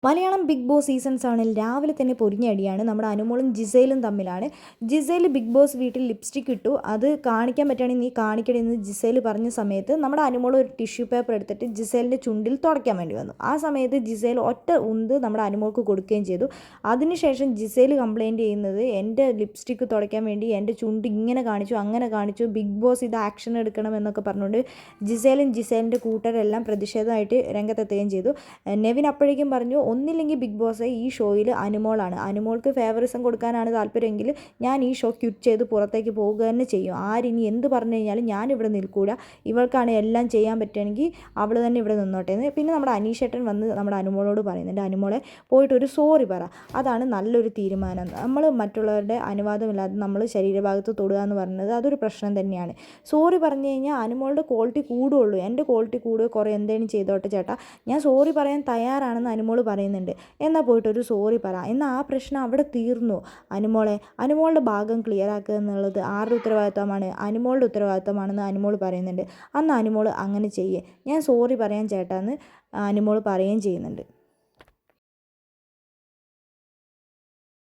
Malayalam big boss season 7 രാവിലെ തന്നെ പൊരിഞ്ഞടിയാണ്. നമ്മുടെ അനുമോളും ജിസയിലും തമ്മിലാണ്. ജിസയിൽ ബിഗ് ബോസ് വീട്ടിൽ ലിപ്സ്റ്റിക് ഇട്ടു, അത് കാണിക്കാൻ പറ്റുകയാണെങ്കിൽ നീ കാണിക്കണേ എന്ന് ജിസയിൽ പറഞ്ഞ സമയത്ത് നമ്മുടെ അനുമോൾ ഒരു ടിഷ്യൂ പേപ്പർ എടുത്തിട്ട് ജിസേലിൻ്റെ ചുണ്ടിൽ തുടയ്ക്കാൻ വേണ്ടി വന്നു. ആ സമയത്ത് ജിസയിൽ ഒറ്റ ഉന്ത് നമ്മുടെ അനുമോൾക്ക് കൊടുക്കുകയും ചെയ്തു. അതിനുശേഷം ജിസയിൽ കംപ്ലയിൻറ്റ് ചെയ്യുന്നത് എൻ്റെ ലിപ്സ്റ്റിക്ക് തുടയ്ക്കാൻ വേണ്ടി എൻ്റെ ചുണ്ട് ഇങ്ങനെ കാണിച്ചു, അങ്ങനെ കാണിച്ചു, ബിഗ് ബോസ് ഇത് ആക്ഷൻ എടുക്കണം എന്നൊക്കെ പറഞ്ഞുകൊണ്ട് ജിസേലിൻ്റെ കൂട്ടരെല്ലാം പ്രതിഷേധമായിട്ട് രംഗത്തെത്തുകയും ചെയ്തു. നെവിൻ അപ്പോഴേക്കും പറഞ്ഞു, ഒന്നില്ലെങ്കിൽ ബിഗ് ബോസ് ഈ ഷോയിൽ അനുമോളാണ്, അനുമോൾക്ക് ഫേവറിസം കൊടുക്കാനാണ് താല്പര്യമെങ്കിൽ ഞാൻ ഈ ഷോ ക്വിറ്റ് ചെയ്ത് പുറത്തേക്ക് പോവുക തന്നെ ചെയ്യും. ആരിനി എന്ത് പറഞ്ഞു കഴിഞ്ഞാലും ഞാനിവിടെ നിൽക്കൂല, ഇവൾക്കാണ് എല്ലാം ചെയ്യാൻ പറ്റുകയാണെങ്കിൽ അവൾ തന്നെ ഇവിടെ നിന്നോട്ടെ എന്ന്. പിന്നെ നമ്മുടെ അനീഷേട്ടൻ വന്ന് നമ്മുടെ അനുമോളോട് പറയുന്നുണ്ട്, അനുമോളെ പോയിട്ട് ഒരു സോറി പറ, അതാണ് നല്ലൊരു തീരുമാനം. നമ്മൾ മറ്റുള്ളവരുടെ അനുവാദമില്ലാതെ നമ്മൾ ശരീരഭാഗത്ത് തൊടുക എന്ന് പറയുന്നത് അതൊരു പ്രശ്നം തന്നെയാണ്. സോറി പറഞ്ഞു കഴിഞ്ഞാൽ അനുമോളുടെ ക്വാളിറ്റി കൂടുകയുള്ളൂ, എൻ്റെ ക്വാളിറ്റി കൂടുക കുറേ എന്തെങ്കിലും ചെയ്തോട്ടെ ചേട്ടാ, ഞാൻ സോറി പറയാൻ തയ്യാറാണെന്ന് അനുമോൾ പറയുന്നുണ്ട്. എന്നാൽ പോയിട്ടൊരു സോറി പറ, എന്നാൽ ആ പ്രശ്നം അവിടെ തീർന്നു. അനുമോളുടെ ഭാഗം ക്ലിയർ ആക്കുക എന്നുള്ളത് ആരുടെ ഉത്തരവാദിത്തമാണ്? അനുമോളുടെ ഉത്തരവാദിത്തമാണെന്ന് അനുമോൾ പറയുന്നുണ്ട്. അന്ന് അനുമോൾ അങ്ങനെ ചെയ്യേ, ഞാൻ സോറി പറയാൻ ചേട്ടാന്ന് അനുമോൾ പറയുകയും ചെയ്യുന്നുണ്ട്.